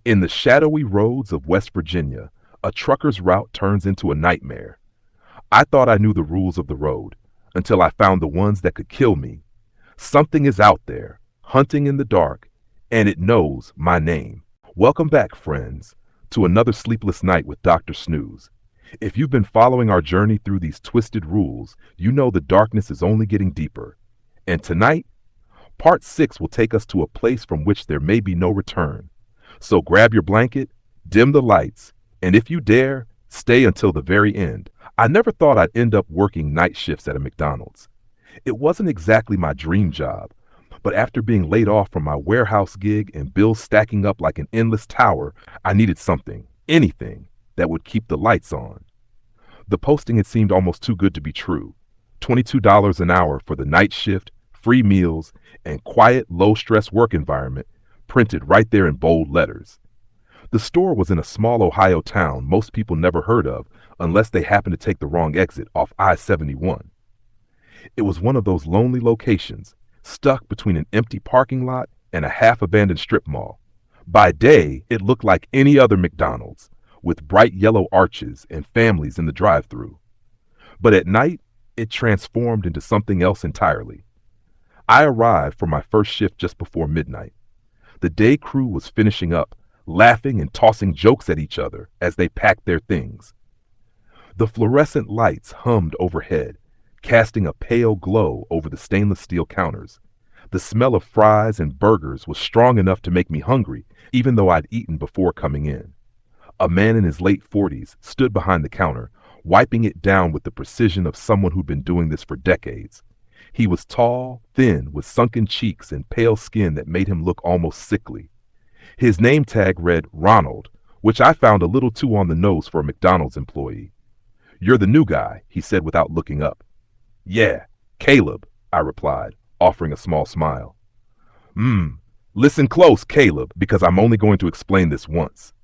In the shadowy roads of West Virginia, a trucker's route turns into a nightmare. I thought I knew the rules of the road until I found the ones that could kill me. Something is out there, hunting in the dark, and it knows my name. Welcome back, friends, to another sleepless night with Dr. Snooze. If you've been following our journey through these twisted rules, you know the darkness is only getting deeper. And tonight, Part 6 will take us to a place from which there may be no return. So grab your blanket, dim the lights, and if you dare, stay until the very end. I never thought I'd end up working night shifts at a McDonald's. It wasn't exactly my dream job, but after being laid off from my warehouse gig and bills stacking up like an endless tower, I needed something, anything, that would keep the lights on. The posting had seemed almost too good to be true. $22 an hour for the night shift, free meals, and quiet, low-stress work environment, printed right there in bold letters. The store was in a small Ohio town most people never heard of unless they happened to take the wrong exit off I-71. It was one of those lonely locations, stuck between an empty parking lot and a half-abandoned strip mall. By day, it looked like any other McDonald's, with bright yellow arches and families in the drive-thru. But at night, it transformed into something else entirely. I arrived for my first shift just before midnight. The day crew was finishing up, laughing and tossing jokes at each other as they packed their things. The fluorescent lights hummed overhead, casting a pale glow over the stainless steel counters. The smell of fries and burgers was strong enough to make me hungry, even though I'd eaten before coming in. A man in his late 40s stood behind the counter, wiping it down with the precision of someone who'd been doing this for decades. He was tall, thin, with sunken cheeks and pale skin that made him look almost sickly. His name tag read Ronald, which I found a little too on the nose for a McDonald's employee. "You're the new guy," he said without looking up. "Yeah, Caleb," I replied, offering a small smile. Listen close, Caleb, because I'm only going to explain this once."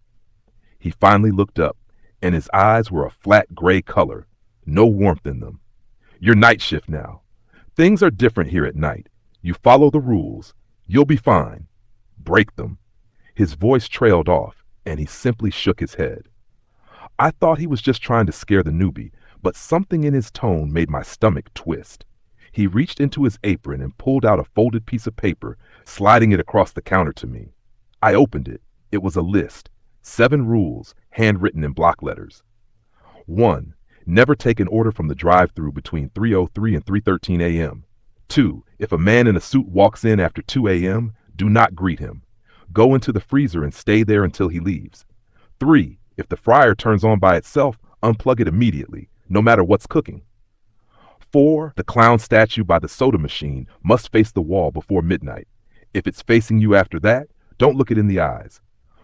He finally looked up, and his eyes were a flat gray color, no warmth in them. "Your night shift now. Things are different here at night. You follow the rules. You'll be fine. Break them." His voice trailed off, and he simply shook his head. I thought he was just trying to scare the newbie, but something in his tone made my stomach twist. He reached into his apron and pulled out a folded piece of paper, sliding it across the counter to me. I opened it. It was a list, 7 rules, handwritten in block letters. 1. Never take an order from the drive-thru between 3:03 and 3:13 a.m. 2. If a man in a suit walks in after 2 a.m., do not greet him. Go into the freezer and stay there until he leaves. 3. If the fryer turns on by itself, unplug it immediately, no matter what's cooking. 4. The clown statue by the soda machine must face the wall before midnight. If it's facing you after that, don't look it in the eyes.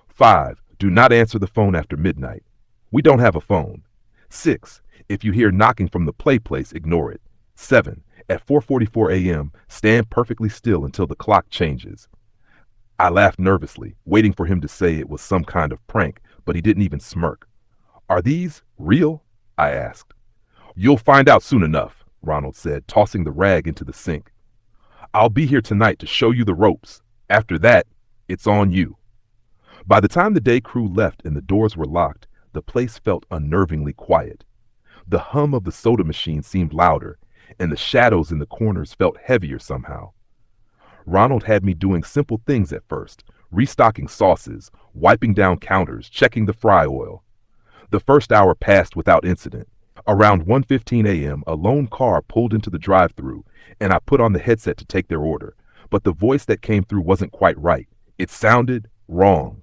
5. Do not answer the phone after midnight. We don't have a phone. 6. If you hear knocking from the play place, ignore it. 7. At 4:44 a.m., stand perfectly still until the clock changes. I laughed nervously, waiting for him to say it was some kind of prank, but he didn't even smirk. "Are these real?" I asked. "You'll find out soon enough," Ronald said, tossing the rag into the sink. "I'll be here tonight to show you the ropes. After that, it's on you." By the time the day crew left and the doors were locked, the place felt unnervingly quiet. The hum of the soda machine seemed louder, and the shadows in the corners felt heavier somehow. Ronald had me doing simple things at first, restocking sauces, wiping down counters, checking the fry oil. The first hour passed without incident. Around 1:15 a.m., a lone car pulled into the drive-thru, and I put on the headset to take their order, but the voice that came through wasn't quite right. It sounded wrong.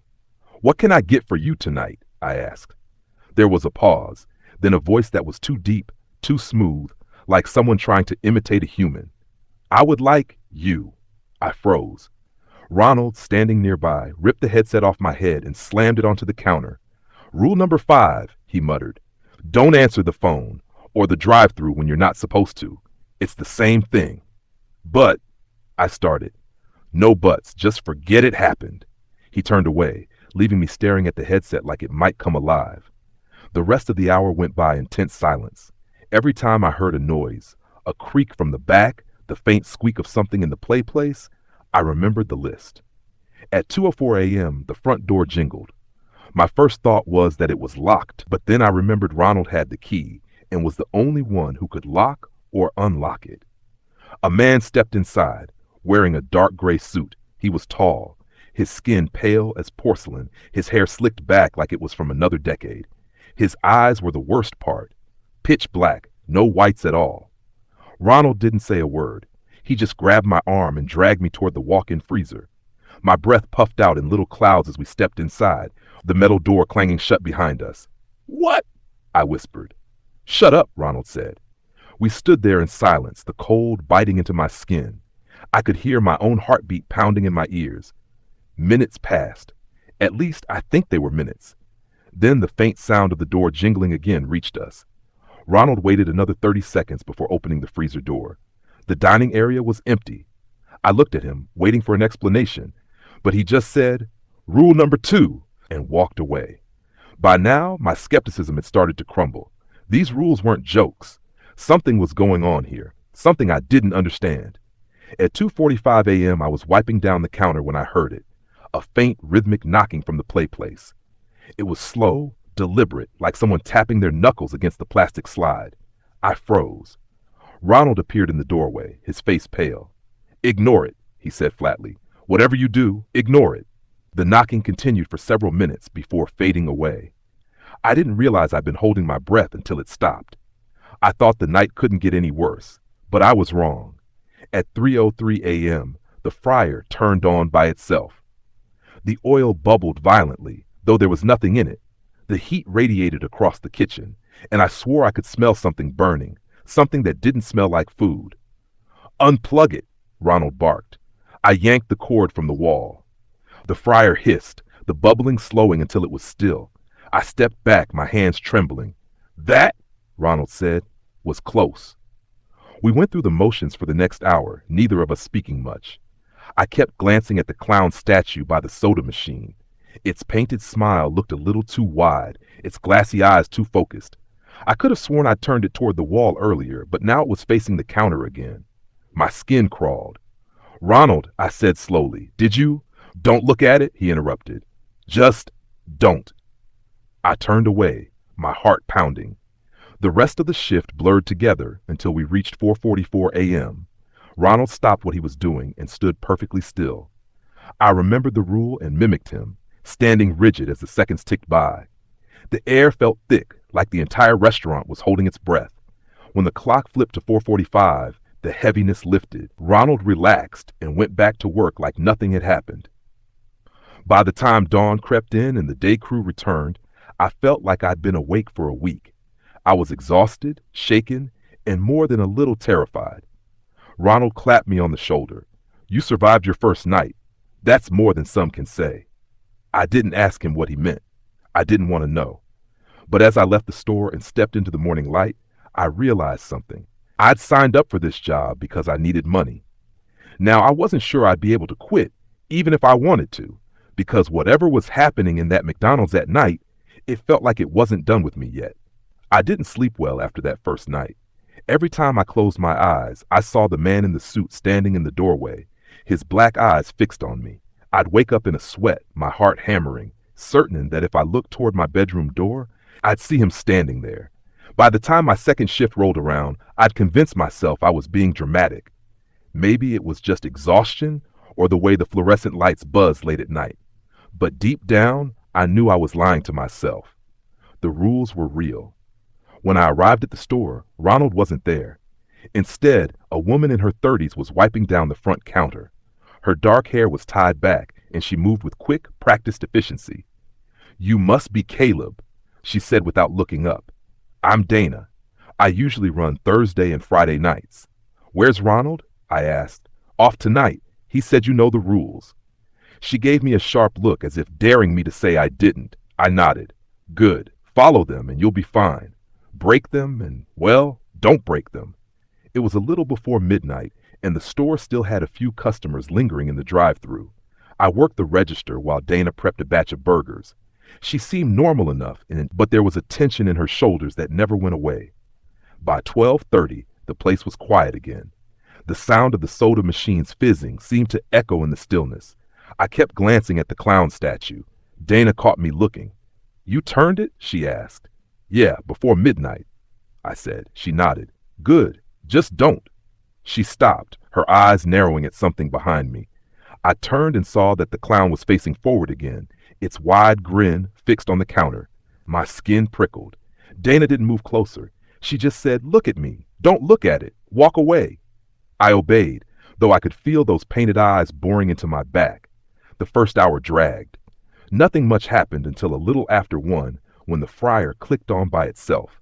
"What can I get for you tonight?" I asked. There was a pause, then a voice that was too deep, too smooth, like someone trying to imitate a human. "I would like you." I froze. Ronald, standing nearby, ripped the headset off my head and slammed it onto the counter. "Rule number 5, he muttered. "Don't answer the phone or the drive-thru when you're not supposed to. It's the same thing." "But," I started. "No buts, just forget it happened." He turned away, leaving me staring at the headset like it might come alive. The rest of the hour went by in tense silence. Every time I heard a noise, a creak from the back, the faint squeak of something in the play place, I remembered the list. At 2:04 a.m., the front door jingled. My first thought was that it was locked, but then I remembered Ronald had the key and was the only one who could lock or unlock it. A man stepped inside, wearing a dark gray suit. He was tall, his skin pale as porcelain, his hair slicked back like it was from another decade. His eyes were the worst part, pitch black, no whites at all. Ronald didn't say a word. He just grabbed my arm and dragged me toward the walk-in freezer. My breath puffed out in little clouds as we stepped inside, the metal door clanging shut behind us. "What?" I whispered. "Shut up," Ronald said. We stood there in silence, the cold biting into my skin. I could hear my own heartbeat pounding in my ears. Minutes passed. At least I think they were minutes. Then the faint sound of the door jingling again reached us. Ronald waited another 30 seconds before opening the freezer door. The dining area was empty. I looked at him, waiting for an explanation, but he just said, "Rule number 2, and walked away. By now, my skepticism had started to crumble. These rules weren't jokes. Something was going on here, something I didn't understand. At 2:45 a.m., I was wiping down the counter when I heard it, a faint, rhythmic knocking from the play place. It was slow, deliberate, like someone tapping their knuckles against the plastic slide. I froze. Ronald appeared in the doorway, his face pale. "Ignore it," he said flatly. "Whatever you do, ignore it." The knocking continued for several minutes before fading away. I didn't realize I'd been holding my breath until it stopped. I thought the night couldn't get any worse, but I was wrong. At 3:03 a.m., the fryer turned on by itself. The oil bubbled violently, though there was nothing in it. The heat radiated across the kitchen, and I swore I could smell something burning, something that didn't smell like food. "Unplug it," Ronald barked. I yanked the cord from the wall. The fryer hissed, the bubbling slowing until it was still. I stepped back, my hands trembling. "That," Ronald said, "was close." We went through the motions for the next hour, neither of us speaking much. I kept glancing at the clown statue by the soda machine. Its painted smile looked a little too wide, its glassy eyes too focused. I could have sworn I'd turned it toward the wall earlier, but now it was facing the counter again. My skin crawled. "Ronald," I said slowly, "did you—" "Don't look at it," he interrupted. "Just don't." I turned away, my heart pounding. The rest of the shift blurred together until we reached 4:44 a.m. Ronald stopped what he was doing and stood perfectly still. I remembered the rule and mimicked him, standing rigid as the seconds ticked by. The air felt thick, like the entire restaurant was holding its breath. When the clock flipped to 4:45, the heaviness lifted. Ronald relaxed and went back to work like nothing had happened. By the time dawn crept in and the day crew returned, I felt like I'd been awake for a week. I was exhausted, shaken, and more than a little terrified. Ronald clapped me on the shoulder. "You survived your first night. That's more than some can say." I didn't ask him what he meant. I didn't want to know. But as I left the store and stepped into the morning light, I realized something. I'd signed up for this job because I needed money. Now, I wasn't sure I'd be able to quit, even if I wanted to, because whatever was happening in that McDonald's at night, it felt like it wasn't done with me yet. I didn't sleep well after that first night. Every time I closed my eyes, I saw the man in the suit standing in the doorway, his black eyes fixed on me. I'd wake up in a sweat, my heart hammering, certain that if I looked toward my bedroom door, I'd see him standing there. By the time my second shift rolled around, I'd convinced myself I was being dramatic. Maybe it was just exhaustion or the way the fluorescent lights buzzed late at night. But deep down, I knew I was lying to myself. The rules were real. When I arrived at the store, Ronald wasn't there. Instead, a woman in her 30s was wiping down the front counter. Her dark hair was tied back, and she moved with quick, practiced efficiency. "You must be Caleb," she said without looking up. "I'm Dana. I usually run Thursday and Friday nights." "Where's Ronald?" I asked. "Off tonight. He said you know the rules." She gave me a sharp look as if daring me to say I didn't. I nodded. "Good. Follow them and you'll be fine. Break them and, well, don't break them." It was a little before midnight, and the store still had a few customers lingering in the drive-thru. I worked the register while Dana prepped a batch of burgers. She seemed normal enough, but there was a tension in her shoulders that never went away. By 12:30, the place was quiet again. The sound of the soda machines fizzing seemed to echo in the stillness. I kept glancing at the clown statue. Dana caught me looking. You turned it? She asked. Yeah, before midnight, I said. She nodded. Good. Just don't. She stopped, her eyes narrowing at something behind me. I turned and saw that the clown was facing forward again, its wide grin fixed on the counter. My skin prickled. Dana didn't move closer. She just said, Look at me. Don't look at it. Walk away. I obeyed, though I could feel those painted eyes boring into my back. The first hour dragged. Nothing much happened until a little after 1, when the fryer clicked on by itself.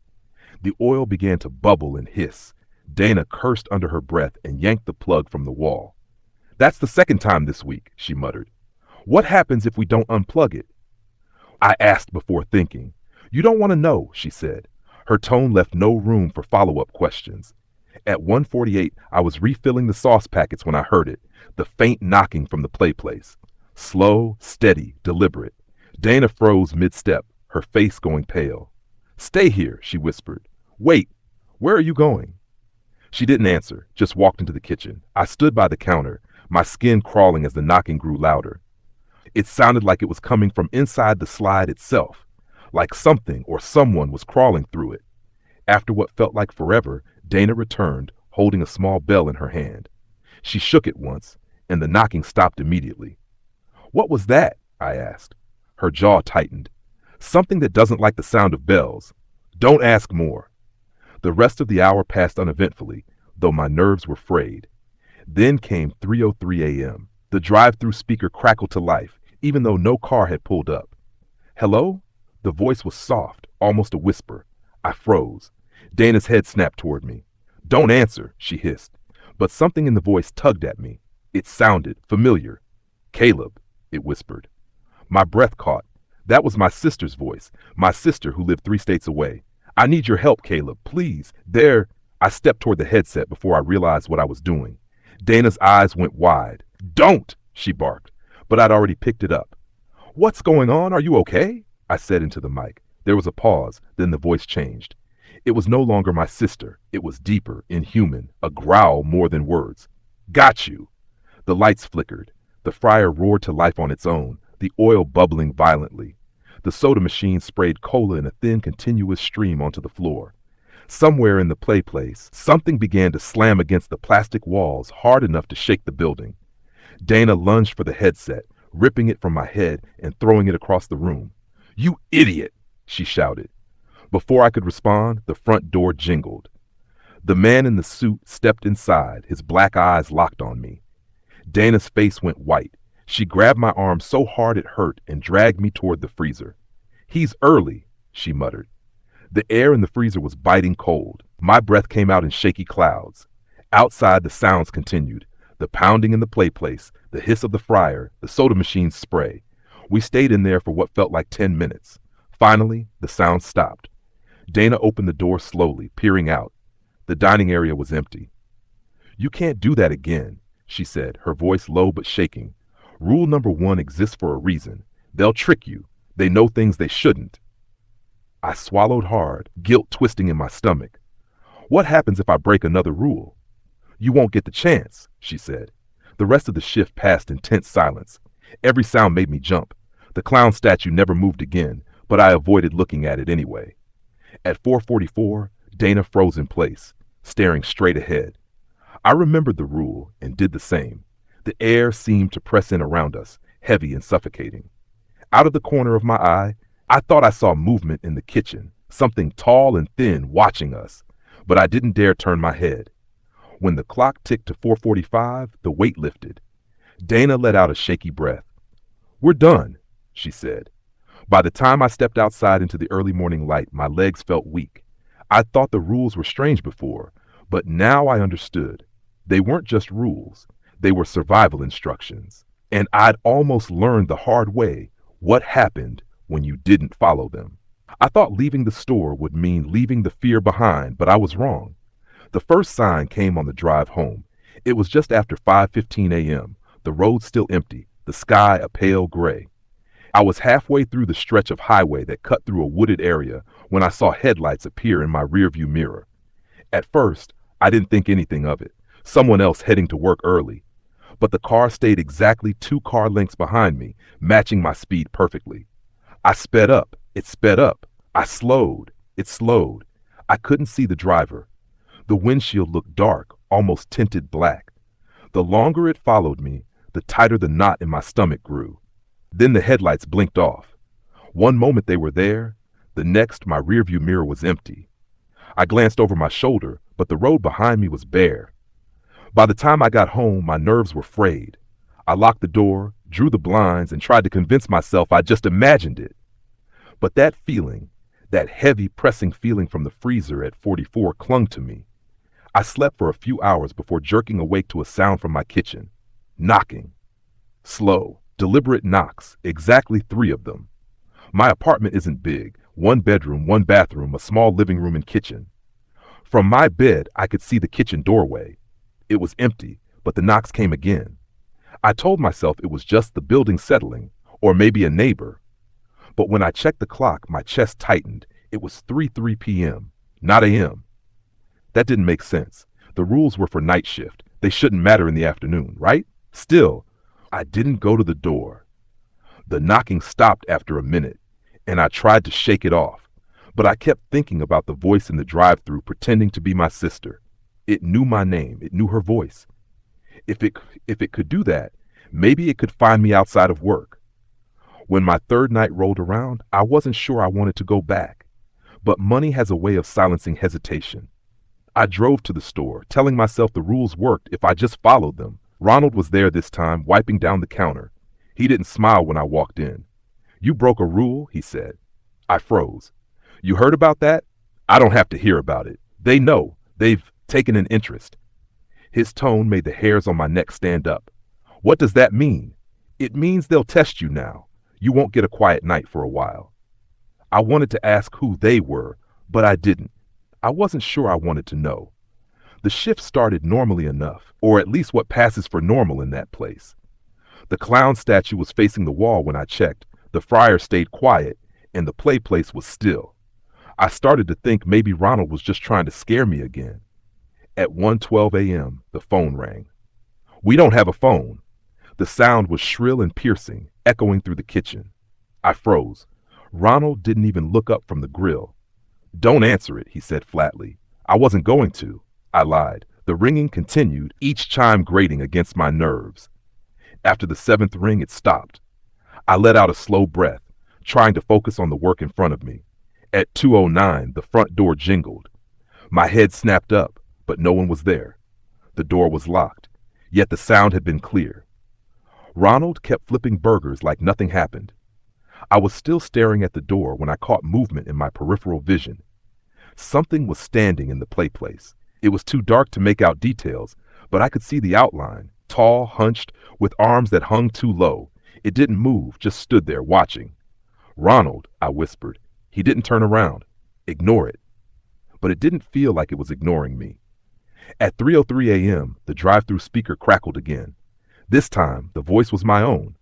The oil began to bubble and hiss. Dana cursed under her breath and yanked the plug from the wall. That's the second time this week, she muttered. What happens if we don't unplug it? I asked before thinking. You don't want to know, she said. Her tone left no room for follow-up questions. At 1:48, I was refilling the sauce packets when I heard it, the faint knocking from the play place. Slow, steady, deliberate. Dana froze mid-step, her face going pale. Stay here, she whispered. Wait, where are you going? She didn't answer, just walked into the kitchen. I stood by the counter, my skin crawling as the knocking grew louder. It sounded like it was coming from inside the slide itself, like something or someone was crawling through it. After what felt like forever, Dana returned, holding a small bell in her hand. She shook it once, and the knocking stopped immediately. What was that? I asked. Her jaw tightened. Something that doesn't like the sound of bells. Don't ask more. The rest of the hour passed uneventfully, though my nerves were frayed. Then came 3:03 a.m. The drive-through speaker crackled to life, even though no car had pulled up. Hello? The voice was soft, almost a whisper. I froze. Dana's head snapped toward me. Don't answer, she hissed. But something in the voice tugged at me. It sounded familiar. Caleb, it whispered. My breath caught. That was my sister's voice, my sister who lived 3 states away. I need your help, Caleb, please. There. I stepped toward the headset before I realized what I was doing. Dana's eyes went wide. Don't, she barked, but I'd already picked it up. What's going on? Are you okay? I said into the mic. There was a pause, then the voice changed. It was no longer my sister. It was deeper, inhuman, a growl more than words. Got you. The lights flickered. The fryer roared to life on its own, the oil bubbling violently. The soda machine sprayed cola in a thin, continuous stream onto the floor. Somewhere in the play place, something began to slam against the plastic walls hard enough to shake the building. Dana lunged for the headset, ripping it from my head and throwing it across the room. You idiot, she shouted. Before I could respond, the front door jingled. The man in the suit stepped inside, his black eyes locked on me. Dana's face went white. She grabbed my arm so hard it hurt and dragged me toward the freezer. He's early, she muttered. The air in the freezer was biting cold. My breath came out in shaky clouds. Outside, the sounds continued. The pounding in the play place, the hiss of the fryer, the soda machine's spray. We stayed in there for what felt like 10 minutes. Finally, the sound stopped. Dana opened the door slowly, peering out. The dining area was empty. You can't do that again, she said, her voice low but shaking. Rule number 1 exists for a reason. They'll trick you. They know things they shouldn't. I swallowed hard, guilt twisting in my stomach. What happens if I break another rule? You won't get the chance, she said. The rest of the shift passed in tense silence. Every sound made me jump. The clown statue never moved again, but I avoided looking at it anyway. At 4:44, Dana froze in place, staring straight ahead. I remembered the rule and did the same. The air seemed to press in around us, heavy and suffocating. Out of the corner of my eye, I thought I saw movement in the kitchen, something tall and thin watching us, but I didn't dare turn my head. When the clock ticked to 4:45, the weight lifted. Dana let out a shaky breath. We're done, she said. By the time I stepped outside into the early morning light, my legs felt weak. I thought the rules were strange before, but now I understood. They weren't just rules. They were survival instructions. And I'd almost learned the hard way what happened when you didn't follow them. I thought leaving the store would mean leaving the fear behind, but I was wrong. The first sign came on the drive home. It was just after 5:15 a.m., the road still empty, the sky a pale gray. I was halfway through the stretch of highway that cut through a wooded area when I saw headlights appear in my rearview mirror. At first, I didn't think anything of it, someone else heading to work early. but the car stayed exactly 2 car lengths behind me, matching my speed perfectly. I sped up, it sped up. I slowed, it slowed. I couldn't see the driver. The windshield looked dark, almost tinted black. The longer it followed me, the tighter the knot in my stomach grew. Then the headlights blinked off. One moment they were there, the next my rearview mirror was empty. I glanced over my shoulder, but the road behind me was bare. By the time I got home, my nerves were frayed. I locked the door, drew the blinds, and tried to convince myself I just imagined it. But that feeling, that heavy, pressing feeling from the freezer at 44 clung to me. I slept for a few hours before jerking awake to a sound from my kitchen. Knocking. Slow, deliberate knocks, exactly 3 of them. My apartment isn't big, 1 bedroom, 1 bathroom, a small living room and kitchen. From my bed, I could see the kitchen doorway. It was empty, but the knocks came again. I told myself it was just the building settling, or maybe a neighbor. But when I checked the clock, my chest tightened. It was 3:03 p.m., not a.m. That didn't make sense. The rules were for night shift. They shouldn't matter in the afternoon, right? Still, I didn't go to the door. The knocking stopped after a minute, and I tried to shake it off. But I kept thinking about the voice in the drive-thru pretending to be my sister. It knew my name. It knew her voice. If it could do that, maybe it could find me outside of work. When my 3rd night rolled around, I wasn't sure I wanted to go back. But money has a way of silencing hesitation. I drove to the store, telling myself the rules worked if I just followed them. Ronald was there this time, wiping down the counter. He didn't smile when I walked in. "You broke a rule," he said. I froze. "You heard about that?" "I don't have to hear about it. They know. They've taken an interest." His tone made the hairs on my neck stand up. "What does that mean?" "It means they'll test you now. You won't get a quiet night for a while." I wanted to ask who they were, but I didn't. I wasn't sure I wanted to know. The shift started normally enough, or at least what passes for normal in that place. The clown statue was facing the wall when I checked, the fryer stayed quiet, and the play place was still. I started to think maybe Ronald was just trying to scare me again. At 1:12 a.m., the phone rang. "We don't have a phone." The sound was shrill and piercing, echoing through the kitchen. I froze. Ronald didn't even look up from the grill. "Don't answer it," he said flatly. "I wasn't going to." I lied. The ringing continued, each chime grating against my nerves. After the 7th ring, it stopped. I let out a slow breath, trying to focus on the work in front of me. At 2:09, the front door jingled. My head snapped up, but no one was there. The door was locked, yet the sound had been clear. Ronald kept flipping burgers like nothing happened. I was still staring at the door when I caught movement in my peripheral vision. Something was standing in the play place. It was too dark to make out details, but I could see the outline, tall, hunched, with arms that hung too low. It didn't move, just stood there watching. "Ronald," I whispered. He didn't turn around. "Ignore it." But it didn't feel like it was ignoring me. At 3:03 a.m., the drive-thru speaker crackled again. This time, the voice was my own.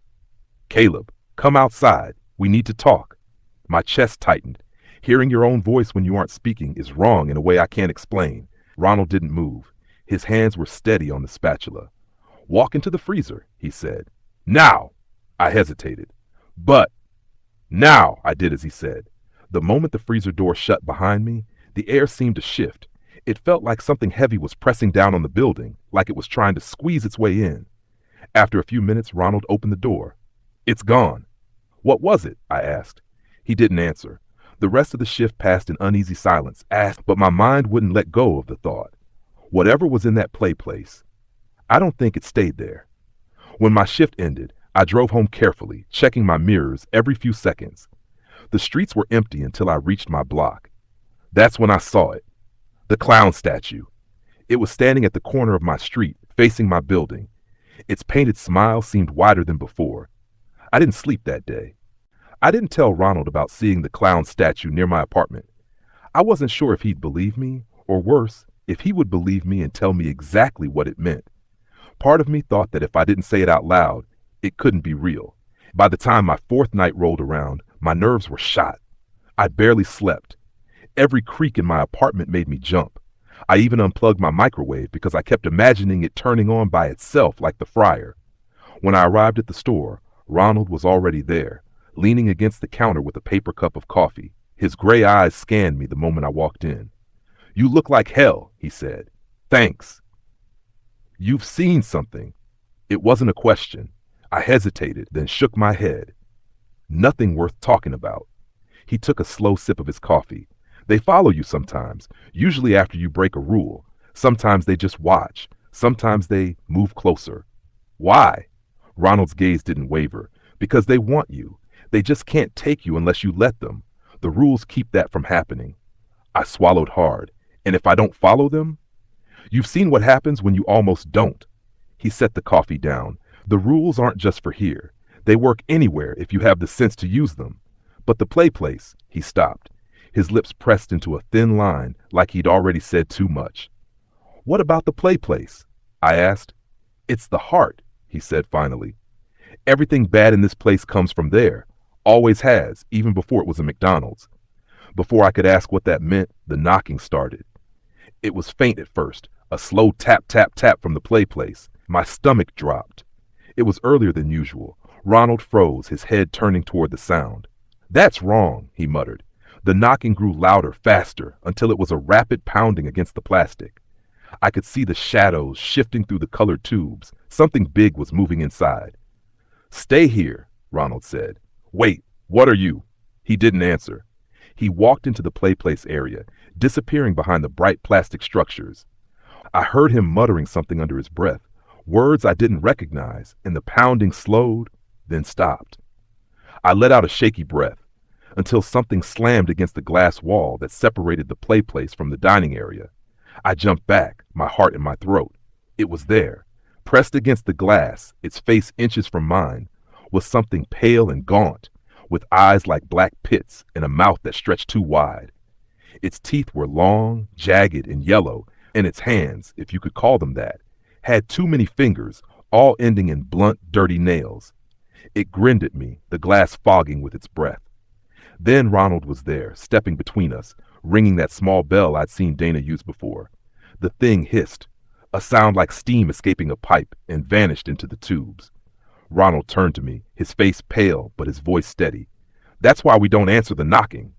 "Caleb, come outside. We need to talk." My chest tightened. Hearing your own voice when you aren't speaking is wrong in a way I can't explain. Ronald didn't move. His hands were steady on the spatula. "Walk into the freezer," he said. "Now!" I hesitated. "But—" "Now!" I did as he said. The moment the freezer door shut behind me, the air seemed to shift. It felt like something heavy was pressing down on the building, like it was trying to squeeze its way in. After a few minutes, Ronald opened the door. "It's gone." "What was it?" I asked. He didn't answer. The rest of the shift passed in uneasy silence, but my mind wouldn't let go of the thought. Whatever was in that play place, I don't think it stayed there. When my shift ended, I drove home carefully, checking my mirrors every few seconds. The streets were empty until I reached my block. That's when I saw it. The clown statue. It was standing at the corner of my street, facing my building. Its painted smile seemed wider than before. I didn't sleep that day. I didn't tell Ronald about seeing the clown statue near my apartment. I wasn't sure if he'd believe me, or worse, if he would believe me and tell me exactly what it meant. Part of me thought that if I didn't say it out loud, it couldn't be real. By the time my 4th night rolled around, my nerves were shot. I barely slept. Every creak in my apartment made me jump. I even unplugged my microwave because I kept imagining it turning on by itself like the fryer. When I arrived at the store, Ronald was already there, leaning against the counter with a paper cup of coffee. His gray eyes scanned me the moment I walked in. "You look like hell," he said. "Thanks." "You've seen something." It wasn't a question. I hesitated, then shook my head. "Nothing worth talking about." He took a slow sip of his coffee. "They follow you sometimes, usually after you break a rule. Sometimes they just watch. Sometimes they move closer." "Why?" Ronald's gaze didn't waver. "Because they want you. They just can't take you unless you let them. The rules keep that from happening." I swallowed hard. "And if I don't follow them?" "You've seen what happens when you almost don't." He set the coffee down. "The rules aren't just for here. They work anywhere if you have the sense to use them. But the play place," he stopped. His lips pressed into a thin line like he'd already said too much. "What about the play place?" I asked. "It's the heart," he said finally. "Everything bad in this place comes from there. Always has, even before it was a McDonald's." Before I could ask what that meant, the knocking started. It was faint at first, a slow tap, tap, tap from the play place. My stomach dropped. It was earlier than usual. Ronald froze, his head turning toward the sound. "That's wrong," he muttered. The knocking grew louder, faster, until it was a rapid pounding against the plastic. I could see the shadows shifting through the colored tubes. Something big was moving inside. "Stay here," Ronald said. "Wait, what are you?" He didn't answer. He walked into the play place area, disappearing behind the bright plastic structures. I heard him muttering something under his breath, words I didn't recognize, and the pounding slowed, then stopped. I let out a shaky breath until something slammed against the glass wall that separated the play place from the dining area. I jumped back, my heart in my throat. It was there, pressed against the glass, its face inches from mine, was something pale and gaunt, with eyes like black pits and a mouth that stretched too wide. Its teeth were long, jagged, and yellow, and its hands, if you could call them that, had too many fingers, all ending in blunt, dirty nails. It grinned at me, the glass fogging with its breath. Then Ronald was there, stepping between us, ringing that small bell I'd seen Dana use before. The thing hissed, a sound like steam escaping a pipe, and vanished into the tubes. Ronald turned to me, his face pale, but his voice steady. "That's why we don't answer the knocking."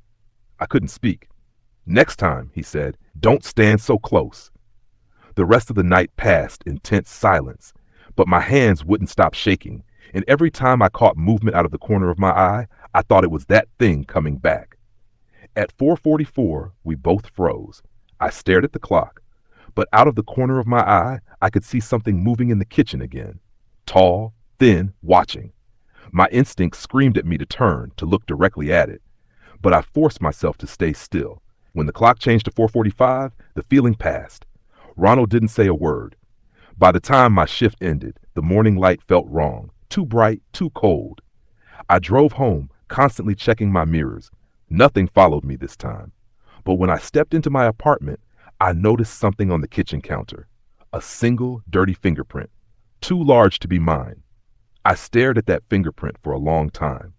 I couldn't speak. "Next time," he said, "don't stand so close." The rest of the night passed in tense silence, but my hands wouldn't stop shaking, and every time I caught movement out of the corner of my eye, I thought it was that thing coming back. At 4:44, we both froze. I stared at the clock, but out of the corner of my eye, I could see something moving in the kitchen again. Tall, thin, watching. My instinct screamed at me to turn, to look directly at it, but I forced myself to stay still. When the clock changed to 4:45, the feeling passed. Ronald didn't say a word. By the time my shift ended, the morning light felt wrong, too bright, too cold. I drove home, constantly checking my mirrors. Nothing followed me this time. But when I stepped into my apartment, I noticed something on the kitchen counter. A single, dirty fingerprint, too large to be mine. I stared at that fingerprint for a long time.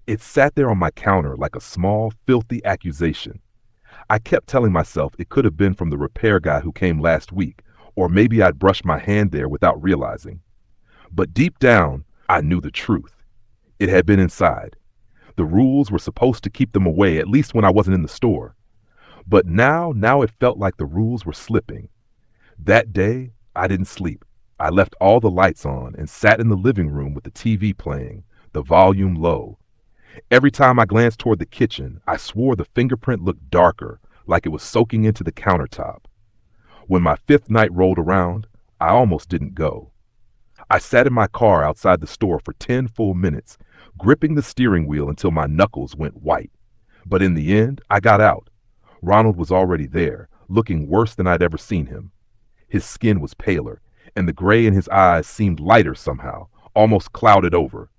It sat there on my counter like a small, filthy accusation. I kept telling myself it could have been from the repair guy who came last week, or maybe I'd brushed my hand there without realizing. But deep down, I knew the truth. It had been inside. The rules were supposed to keep them away, at least when I wasn't in the store. But now it felt like the rules were slipping. That day, I didn't sleep. I left all the lights on and sat in the living room with the TV playing, the volume low. Every time I glanced toward the kitchen, I swore the fingerprint looked darker, like it was soaking into the countertop. When my fifth night rolled around, I almost didn't go. I sat in my car outside the store for 10 full minutes, gripping the steering wheel until my knuckles went white. But in the end, I got out. Ronald was already there, looking worse than I'd ever seen him. His skin was paler, and the gray in his eyes seemed lighter somehow, almost clouded over.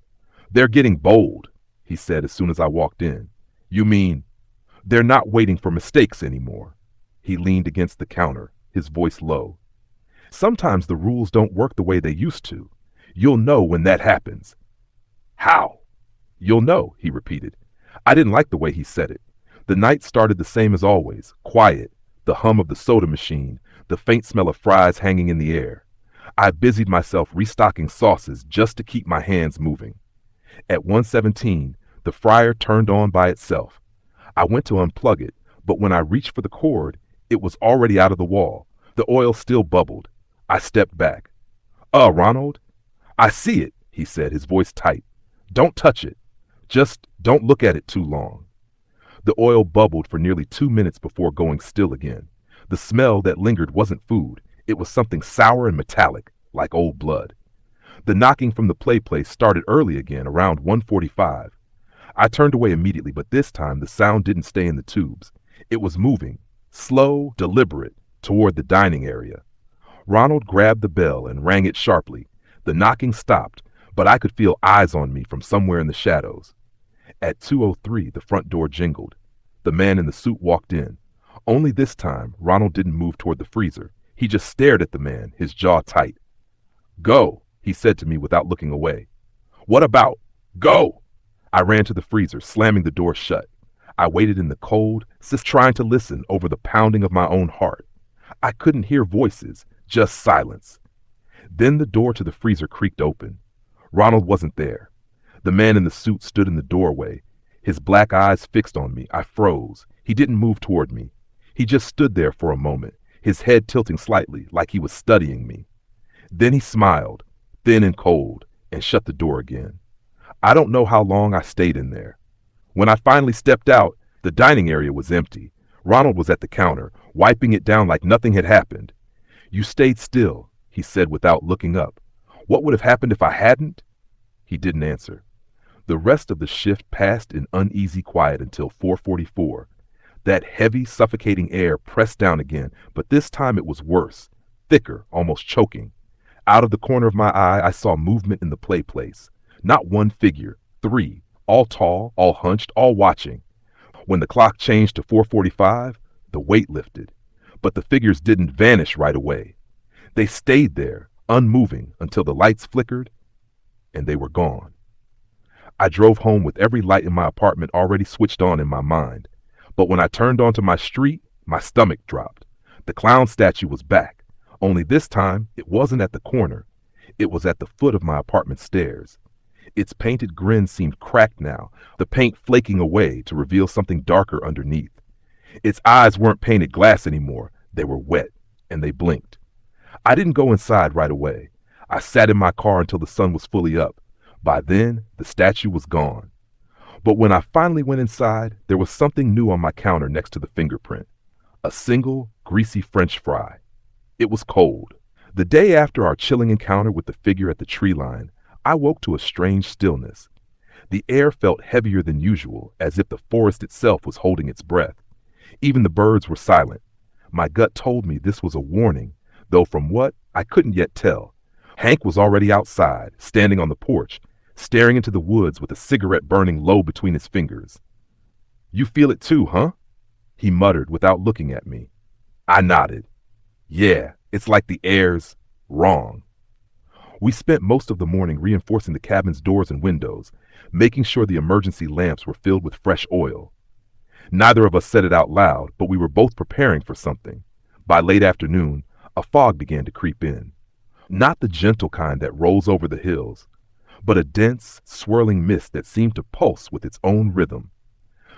"They're getting bold," he said as soon as I walked in. "You mean, they're not waiting for mistakes anymore." He leaned against the counter, his voice low. "Sometimes the rules don't work the way they used to. You'll know when that happens." "How?" "You'll know," he repeated. I didn't like the way he said it. The night started the same as always, quiet, The hum of the soda machine, the faint smell of fries hanging in the air. I busied myself restocking sauces just to keep my hands moving. At 1:17, the fryer turned on by itself. I went to unplug it, but when I reached for the cord, it was already out of the wall. The oil still bubbled. I stepped back. Ronald? I see it, he said, his voice tight. Don't touch it. Just don't look at it too long. The oil bubbled for nearly 2 minutes before going still again. The smell that lingered wasn't food. It was something sour and metallic, like old blood. The knocking from the play place started early again, around 1:45. I turned away immediately, but this time the sound didn't stay in the tubes. It was moving, slow, deliberate, toward the dining area. Ronald grabbed the bell and rang it sharply. The knocking stopped, but I could feel eyes on me from somewhere in the shadows. At 2:03, the front door jingled. The man in the suit walked in. Only this time, Ronald didn't move toward the freezer. He just stared at the man, his jaw tight. Go, he said to me without looking away. What about? Go! I ran to the freezer, slamming the door shut. I waited in the cold, just trying to listen over the pounding of my own heart. I couldn't hear voices, just silence. Then the door to the freezer creaked open. Ronald wasn't there. The man in the suit stood in the doorway, his black eyes fixed on me. I froze. He didn't move toward me. He just stood there for a moment, his head tilting slightly, like he was studying me. Then he smiled, thin and cold, and shut the door again. I don't know how long I stayed in there. When I finally stepped out, the dining area was empty. Ronald was at the counter, wiping it down like nothing had happened. You stayed still, he said without looking up. What would have happened if I hadn't? He didn't answer. The rest of the shift passed in uneasy quiet until 4:44. That heavy, suffocating air pressed down again, but this time it was worse, thicker, almost choking. Out of the corner of my eye, I saw movement in the play place. Not one figure, 3, all tall, all hunched, all watching. When the clock changed to 4:45, the weight lifted. But the figures didn't vanish right away. They stayed there, unmoving, until the lights flickered, and they were gone. I drove home with every light in my apartment already switched on in my mind. But when I turned onto my street, my stomach dropped. The clown statue was back. Only this time, it wasn't at the corner. It was at the foot of my apartment stairs. Its painted grin seemed cracked now, the paint flaking away to reveal something darker underneath. Its eyes weren't painted glass anymore. They were wet, and they blinked. I didn't go inside right away. I sat in my car until the sun was fully up. By then, the statue was gone. But when I finally went inside, there was something new on my counter next to the fingerprint. A single, greasy French fry. It was cold. The day after our chilling encounter with the figure at the tree line, I woke to a strange stillness. The air felt heavier than usual, as if the forest itself was holding its breath. Even the birds were silent. My gut told me this was a warning, though from what, I couldn't yet tell. Hank was already outside, standing on the porch, staring into the woods with a cigarette burning low between his fingers. You feel it too, huh? He muttered without looking at me. I nodded. Yeah, it's like the air's wrong. We spent most of the morning reinforcing the cabin's doors and windows, making sure the emergency lamps were filled with fresh oil. Neither of us said it out loud, but we were both preparing for something. By late afternoon, a fog began to creep in. Not the gentle kind that rolls over the hills, but a dense, swirling mist that seemed to pulse with its own rhythm.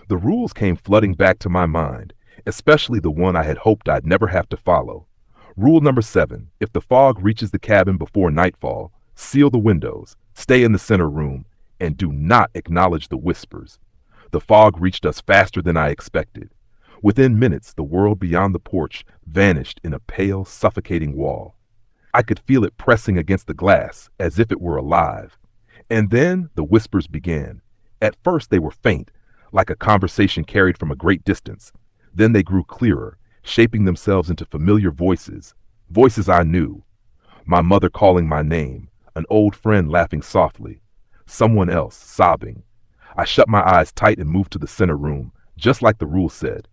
The rules came flooding back to my mind, especially the one I had hoped I'd never have to follow. Rule number 7, if the fog reaches the cabin before nightfall, seal the windows, stay in the center room, and do not acknowledge the whispers. The fog reached us faster than I expected. Within minutes, the world beyond the porch vanished in a pale, suffocating wall. I could feel it pressing against the glass, as if it were alive. And then the whispers began. At first they were faint, like a conversation carried from a great distance. Then they grew clearer, shaping themselves into familiar voices, voices I knew. My mother calling my name, an old friend laughing softly, someone else sobbing. I shut my eyes tight and moved to the center room, just like the rule said.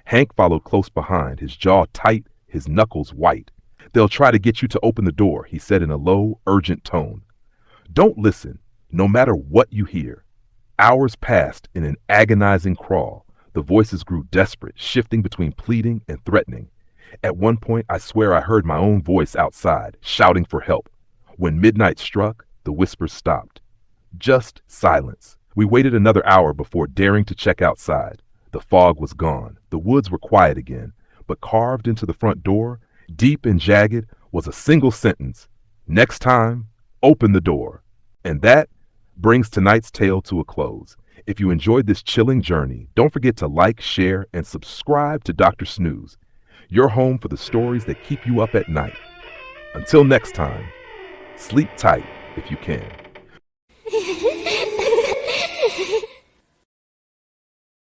Hank followed close behind, his jaw tight, his knuckles white. They'll try to get you to open the door, he said in a low, urgent tone. Don't listen, no matter what you hear. Hours passed in an agonizing crawl. The voices grew desperate, shifting between pleading and threatening. At one point, I swear I heard my own voice outside, shouting for help. When midnight struck, the whispers stopped. Just silence. We waited another hour before daring to check outside. The fog was gone. The woods were quiet again. But carved into the front door, deep and jagged, was a single sentence. Next time, open the door. And that brings tonight's tale to a close. If you enjoyed this chilling journey, don't forget to like, share, and subscribe to Dr. Snooze, your home for the stories that keep you up at night. Until next time, sleep tight if you can.